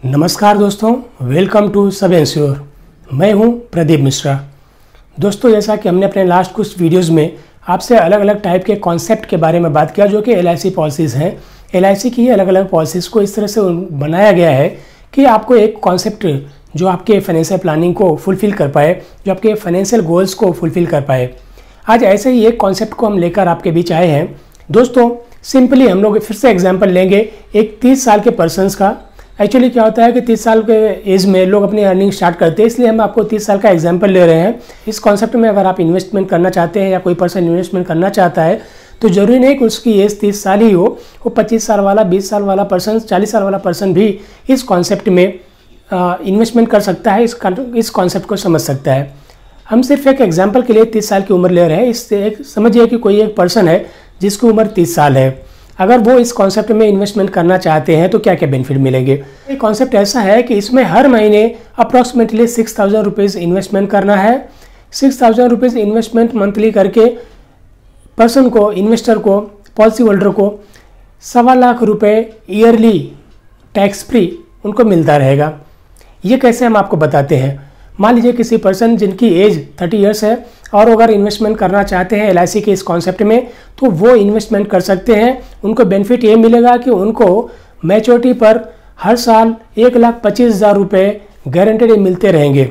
नमस्कार दोस्तों, welcome to सब इंश्योर। मैं हूं प्रदीप मिश्रा। दोस्तों, जैसा कि हमने अपने लास्ट कुछ वीडियोस में आपसे अलग अलग टाइप के कॉन्सेप्ट के बारे में बात किया जो कि एलआईसी पॉलिसीज़ हैं। एलआईसी की अलग अलग पॉलिसीज़ को इस तरह से बनाया गया है कि आपको एक कॉन्सेप्ट जो आपके फाइनेंशियल प्लानिंग को फुलफ़िल कर पाए, जो आपके फाइनेंशियल गोल्स को फुलफ़िल कर पाए। आज ऐसे ही एक कॉन्सेप्ट को हम लेकर आपके बीच आए हैं। दोस्तों, सिंपली हम लोग फिर से एग्जाम्पल लेंगे एक 30 साल के पर्सनस का। एक्चुअली क्या होता है कि 30 साल के एज में लोग अपनी अर्निंग स्टार्ट करते हैं, इसलिए हम आपको 30 साल का एग्जांपल ले रहे हैं। इस कॉन्सेप्ट में अगर आप इन्वेस्टमेंट करना चाहते हैं या कोई पर्सन इन्वेस्टमेंट करना चाहता है तो ज़रूरी नहीं कि उसकी एज 30 साल ही हो। वो 25 साल वाला, 20 साल वाला पर्सन, 40 साल वाला पर्सन भी इस कॉन्सेप्ट में इन्वेस्टमेंट कर सकता है, इस कॉन्सेप्ट को समझ सकता है। हम सिर्फ एक एग्जाम्पल के लिए 30 साल की उम्र ले रहे हैं। इससे एक समझिए कि कोई एक पर्सन है जिसकी उम्र 30 साल है। अगर वो इस कॉन्सेप्ट में इन्वेस्टमेंट करना चाहते हैं तो क्या क्या बेनिफिट मिलेंगे। ये कॉन्सेप्ट ऐसा है कि इसमें हर महीने अप्रॉक्सीमेटली 6,000 रुपीज़ इन्वेस्टमेंट करना है। 6,000 रुपीज़ इन्वेस्टमेंट मंथली करके पर्सन को, इन्वेस्टर को, पॉलिसी होल्डर को 1.25 लाख रुपये ईयरली टैक्स फ्री उनको मिलता रहेगा। ये कैसे हम आपको बताते हैं। मान लीजिए किसी पर्सन जिनकी एज 30 ईयर्स है और अगर इन्वेस्टमेंट करना चाहते हैं एलआईसी के इस कॉन्सेप्ट में तो वो इन्वेस्टमेंट कर सकते हैं। उनको बेनिफिट ये मिलेगा कि उनको मैच्योरिटी पर हर साल 1,25,000 रुपये गारंटेड मिलते रहेंगे।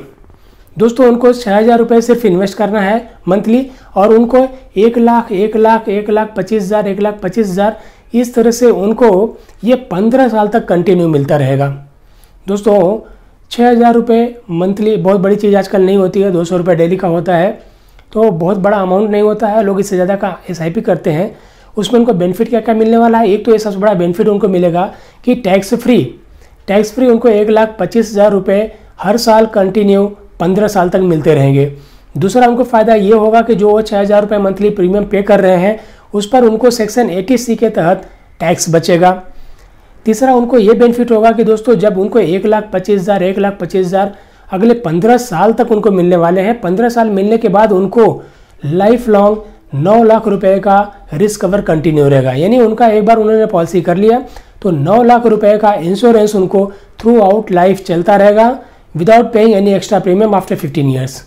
दोस्तों, उनको 6,000 रुपये सिर्फ इन्वेस्ट करना है मंथली और उनको 1 लाख, 1 लाख, 1,25,000, 1,25,000 इस तरह से उनको ये 15 साल तक कंटिन्यू मिलता रहेगा। दोस्तों, 6,000 रुपये मंथली बहुत बड़ी चीज़ आजकल नहीं होती है। 200 रुपये डेली का होता है तो बहुत बड़ा अमाउंट नहीं होता है। लोग इससे ज़्यादा का एसआईपी करते हैं। उसमें उनको बेनिफिट क्या क्या मिलने वाला है। एक तो ये सबसे बड़ा बेनिफिट उनको मिलेगा कि टैक्स फ्री उनको 1,25,000 रुपये हर साल कंटिन्यू 15 साल तक मिलते रहेंगे। दूसरा उनको फ़ायदा ये होगा कि जो वो 6,000 रुपये मंथली प्रीमियम पे कर रहे हैं उस पर उनको सेक्शन 80C के तहत टैक्स बचेगा। तीसरा उनको ये बेनिफिट होगा कि दोस्तों जब उनको 1,25,000 अगले 15 साल तक उनको मिलने वाले हैं। 15 साल मिलने के बाद उनको लाइफ लॉन्ग 9 लाख रुपए का रिस्क कवर कंटिन्यू रहेगा। यानी उनका एक बार उन्होंने पॉलिसी कर लिया तो 9 लाख रुपए का इंश्योरेंस उनको थ्रू आउट लाइफ चलता रहेगा without paying any extra premium after 15 years.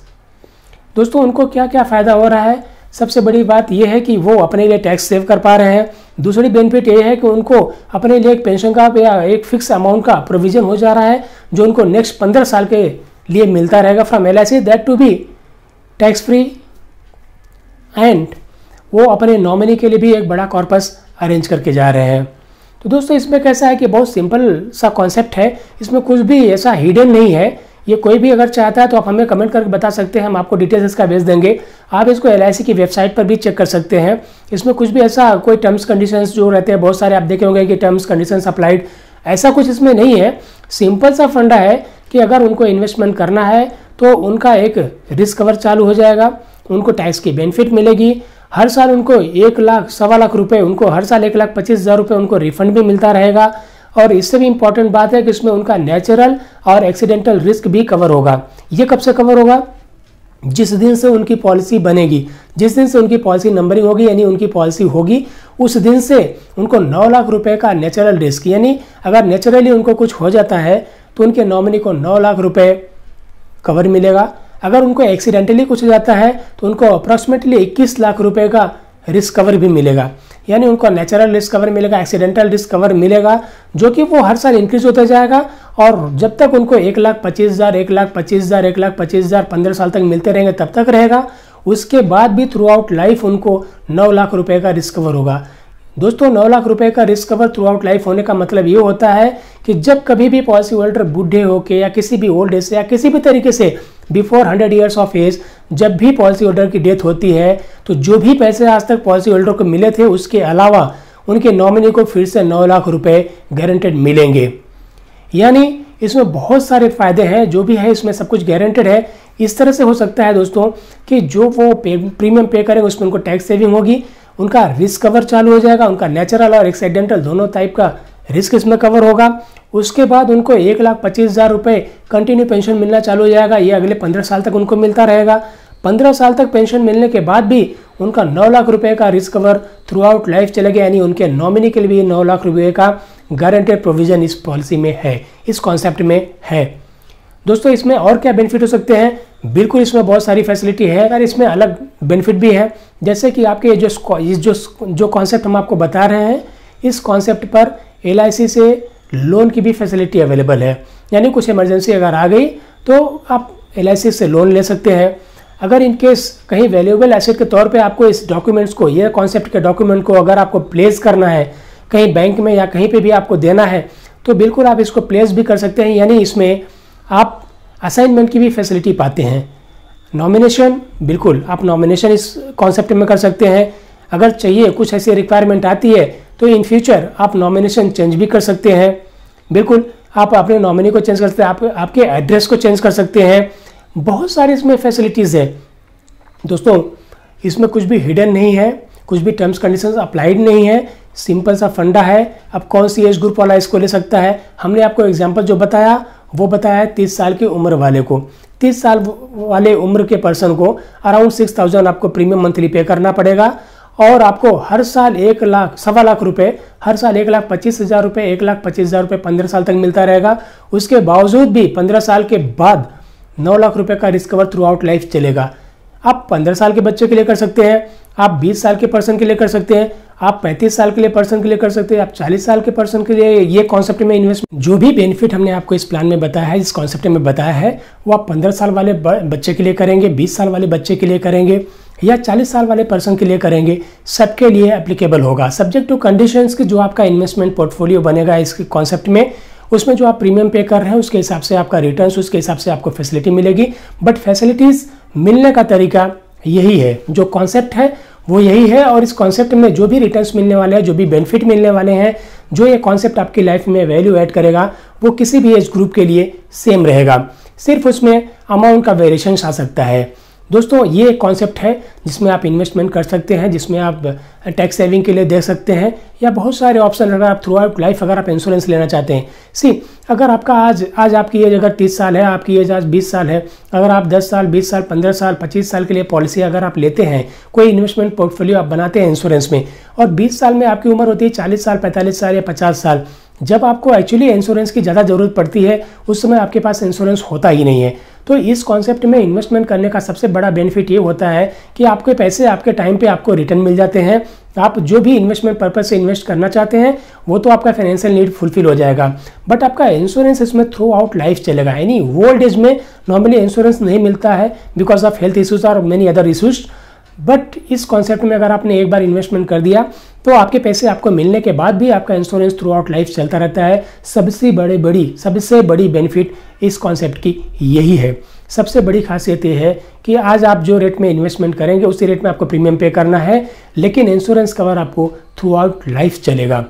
दोस्तों, उनको क्या क्या फ़ायदा हो रहा है। सबसे बड़ी बात यह है कि वो अपने लिए टैक्स सेव कर पा रहे हैं। दूसरी बेनिफिट ये है कि उनको अपने लिए एक पेंशन का या एक फिक्स अमाउंट का प्रोविजन हो जा रहा है जो उनको नेक्स्ट 15 साल के लिए मिलता रहेगा from LIC, that to be tax free. And वो अपने नॉमिनी के लिए भी एक बड़ा कॉर्पस अरेंज करके जा रहे हैं। तो दोस्तों, इसमें कैसा है कि बहुत सिंपल सा कॉन्सेप्ट है। इसमें कुछ भी ऐसा हिडन नहीं है। ये कोई भी अगर चाहता है तो आप हमें कमेंट करके बता सकते हैं, हम आपको डिटेल्स इसका भेज देंगे। आप इसको एलआईसी की वेबसाइट पर भी चेक कर सकते हैं। इसमें कुछ भी ऐसा कोई टर्म्स कंडीशंस जो रहते हैं, बहुत सारे आप देखे होंगे कि टर्म्स कंडीशंस अप्लाइड, ऐसा कुछ इसमें नहीं है। सिंपल सा फंडा है कि अगर उनको इन्वेस्टमेंट करना है तो उनका एक रिस्क कवर चालू हो जाएगा, उनको टैक्स की बेनिफिट मिलेगी। हर साल उनको 1 लाख, 1.25 लाख रुपये, उनको हर साल 1,25,000 रुपये उनको रिफंड भी मिलता रहेगा। और इससे भी इंपॉर्टेंट बात है कि इसमें उनका नेचुरल और एक्सीडेंटल रिस्क भी कवर होगा। ये कब से कवर होगा? जिस दिन से उनकी पॉलिसी बनेगी, जिस दिन से उनकी पॉलिसी नंबरिंग होगी, यानी उनकी पॉलिसी होगी, उस दिन से उनको 9 लाख रुपए का नेचुरल रिस्क, यानी अगर नेचुरली उनको कुछ हो जाता है तो उनके नॉमिनी को 9 लाख रुपए कवर मिलेगा। अगर उनको एक्सीडेंटली कुछ हो जाता है तो उनको अप्रॉक्सीमेटली 21 लाख रुपए का रिस्क कवर भी मिलेगा। यानी उनको नेचुरल रिस्क कवर मिलेगा, एक्सीडेंटल रिस्क कवर मिलेगा, जो कि वो हर साल इंक्रीज होता जाएगा। और जब तक उनको 1,25,000, 1,25,000, 1,25,000 15 साल तक मिलते रहेंगे तब तक रहेगा। उसके बाद भी थ्रू आउट लाइफ उनको 9 लाख रुपए का रिस्क कवर होगा। दोस्तों, 9 लाख रुपए का risk cover through out life होने का मतलब ये होता है कि जब कभी भी पॉलिसी होल्डर बूढ़े होके या किसी भी ओल्ड एज से या किसी भी तरीके से बिफोर 100 ईयर्स ऑफ एज जब भी पॉलिसी होल्डर की डेथ होती है तो जो भी पैसे आज तक पॉलिसी होल्डर को मिले थे उसके अलावा उनके नॉमिनी को फिर से 9 लाख रुपए गारंटेड मिलेंगे। यानी इसमें बहुत सारे फायदे हैं, जो भी है इसमें सब कुछ गारंटेड है। इस तरह से हो सकता है दोस्तों कि जो वो प्रीमियम पे करेंगे उसमें उनको टैक्स सेविंग होगी, उनका रिस्क कवर चालू हो जाएगा, उनका नेचुरल और एक्सीडेंटल दोनों टाइप का रिस्क इसमें कवर होगा। उसके बाद उनको 1,25,000 रुपये कंटिन्यू पेंशन मिलना चालू हो जाएगा। ये अगले 15 साल तक उनको मिलता रहेगा। 15 साल तक पेंशन मिलने के बाद भी उनका 9 लाख रुपए का risk cover through out life चलेगा, यानी उनके नॉमिनी के लिए भी 9 लाख रुपए का गारंटेड प्रोविजन इस पॉलिसी में है, इस कॉन्सेप्ट में है। दोस्तों इसमें और क्या बेनिफिट हो सकते हैं? बिल्कुल इसमें बहुत सारी फैसिलिटी है, अगर इसमें अलग बेनिफिट भी है। जैसे कि आपके जो कॉन्सेप्ट हम आपको बता रहे हैं, इस कॉन्सेप्ट पर LIC से लोन की भी फैसिलिटी अवेलेबल है। यानी कुछ इमरजेंसी अगर आ गई तो आप LIC से लोन ले सकते हैं। अगर इन केस कहीं वैल्यूएबल एसेट के तौर पे आपको इस डॉक्यूमेंट्स को, ये कॉन्सेप्ट के डॉक्यूमेंट को अगर आपको प्लेस करना है कहीं बैंक में या कहीं पे भी आपको देना है, तो बिल्कुल आप इसको प्लेस भी कर सकते हैं। यानी इसमें आप असाइनमेंट की भी फैसिलिटी पाते हैं। नॉमिनेशन, बिल्कुल आप नॉमिनेशन इस कॉन्सेप्ट में कर सकते हैं। अगर चाहिए कुछ ऐसी रिक्वायरमेंट आती है तो इन फ्यूचर आप नॉमिनेशन चेंज भी कर सकते हैं। बिल्कुल आप अपने नॉमिनी को चेंज कर सकते हैं, आपके एड्रेस को चेंज कर सकते हैं। बहुत सारी इसमें फैसिलिटीज़ है। दोस्तों इसमें कुछ भी हिडन नहीं है, कुछ भी टर्म्स कंडीशंस अप्लाइड नहीं है, सिंपल सा फंडा है। अब कौन सी एज ग्रुप वाला इसको ले सकता है? हमने आपको एग्जांपल जो बताया वो बताया है 30 साल की उम्र वाले को। 30 साल वाले उम्र के पर्सन को अराउंड 6000 आपको प्रीमियम मंथली पे करना पड़ेगा और आपको हर साल 1 लाख, 1.25 लाख रुपए, हर साल 1,25,000 रुपये, 1,25,000 रुपये 15 साल तक मिलता रहेगा। उसके बावजूद भी 15 साल के बाद 9 लाख रुपए का risk cover through out life चलेगा। आप 15 साल के बच्चे के लिए कर सकते हैं, आप 20 साल के पर्सन के लिए कर सकते हैं, आप 35 साल के लिए पर्सन के लिए कर सकते हैं, आप 40 साल के पर्सन के लिए। ये कॉन्सेप्ट में इन्वेस्टमेंट जो भी बेनिफिट हमने आपको इस प्लान में बताया है, इस कॉन्सेप्ट में बताया है, वो आप 15 साल वाले बच्चे के लिए करेंगे, 20 साल वाले बच्चे के लिए करेंगे या 40 साल वाले पर्सन के लिए करेंगे, सबके लिए एप्लीकेबल होगा। सब्जेक्ट टू कंडीशंस की जो आपका इन्वेस्टमेंट पोर्टफोलियो बनेगा इस कॉन्सेप्ट में, उसमें जो आप प्रीमियम पे कर रहे हैं उसके हिसाब से आपका रिटर्न्स, उसके हिसाब से आपको फैसिलिटी मिलेगी। बट फैसिलिटीज़ मिलने का तरीका यही है, जो कॉन्सेप्ट है वो यही है। और इस कॉन्सेप्ट में जो भी रिटर्न्स मिलने वाले हैं, जो भी बेनिफिट मिलने वाले हैं, जो ये कॉन्सेप्ट आपकी लाइफ में वैल्यू ऐड करेगा, वो किसी भी एज ग्रुप के लिए सेम रहेगा। सिर्फ उसमें अमाउंट का वेरिएशन आ सकता है। दोस्तों ये एक कॉन्सेप्ट है जिसमें आप इन्वेस्टमेंट कर सकते हैं, जिसमें आप टैक्स सेविंग के लिए दे सकते हैं या बहुत सारे ऑप्शन। अगर आप थ्रू आउट लाइफ अगर आप इंश्योरेंस लेना चाहते हैं, अगर आपका आज आपकी एज अगर 30 साल है, आपकी एज आज 20 साल है, अगर आप 10 साल, 20 साल, 15 साल, 25 साल के लिए पॉलिसी अगर आप लेते हैं, कोई इन्वेस्टमेंट पोर्टफोलियो आप बनाते हैं इंश्योरेंस में, और 20 साल में आपकी उम्र होती है 40 साल, 45 साल या 50 साल, जब आपको एक्चुअली इंश्योरेंस की ज़्यादा ज़रूरत पड़ती है, उस समय आपके पास इंश्योरेंस होता ही नहीं है। तो इस कॉन्सेप्ट में इन्वेस्टमेंट करने का सबसे बड़ा बेनिफिट ये होता है कि आपके पैसे आपके टाइम पे आपको रिटर्न मिल जाते हैं। आप जो भी इन्वेस्टमेंट पर्पज से इन्वेस्ट करना चाहते हैं वो तो आपका फाइनेंशियल नीड फुलफिल हो जाएगा, बट आपका इंश्योरेंस इसमें थ्रू आउट लाइफ चलेगा। यानी ओल्ड एज में नॉर्मली इंश्योरेंस नहीं मिलता है बिकॉज ऑफ हेल्थ इश्यूज और मेनी अदर इश्यूज। बट इस कॉन्सेप्ट में अगर आपने एक बार इन्वेस्टमेंट कर दिया तो आपके पैसे आपको मिलने के बाद भी आपका इंश्योरेंस थ्रू आउट लाइफ चलता रहता है। सबसे बड़ी बेनिफिट इस कॉन्सेप्ट की यही है। सबसे बड़ी खासियत ये है कि आज आप जो रेट में इन्वेस्टमेंट करेंगे उसी रेट में आपको प्रीमियम पे करना है, लेकिन इंश्योरेंस कवर आपको थ्रू आउट लाइफ चलेगा।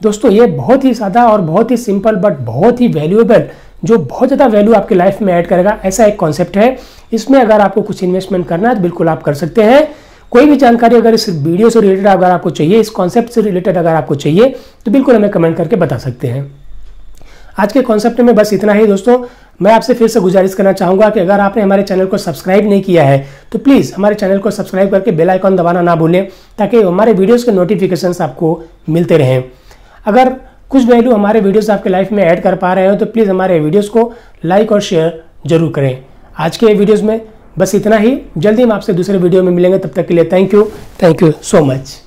दोस्तों ये बहुत ही सादा और बहुत ही सिंपल बट बहुत ही वैल्यूएबल, जो बहुत ज़्यादा वैल्यू आपकी लाइफ में ऐड करेगा, ऐसा एक कॉन्सेप्ट है। इसमें अगर आपको कुछ इन्वेस्टमेंट करना है तो बिल्कुल आप कर सकते हैं। कोई भी जानकारी अगर इस वीडियो से रिलेटेड अगर आपको चाहिए, इस कॉन्सेप्ट से रिलेटेड अगर आपको चाहिए, तो बिल्कुल हमें कमेंट करके बता सकते हैं। आज के कॉन्सेप्ट में बस इतना ही दोस्तों। मैं आपसे फिर से गुजारिश करना चाहूँगा कि अगर आपने हमारे चैनल को सब्सक्राइब नहीं किया है तो प्लीज़ हमारे चैनल को सब्सक्राइब करके बेल आइकॉन दबाना ना भूलें, ताकि हमारे वीडियोज़ के नोटिफिकेशंस आपको मिलते रहें। अगर कुछ वैल्यू हमारे वीडियोज़ आपके लाइफ में ऐड कर पा रहे हो तो प्लीज़ हमारे वीडियोज़ को लाइक और शेयर जरूर करें। आज के वीडियोज़ में बस इतना ही। जल्दी हम आपसे दूसरे वीडियो में मिलेंगे, तब तक के लिए थैंक यू सो मच।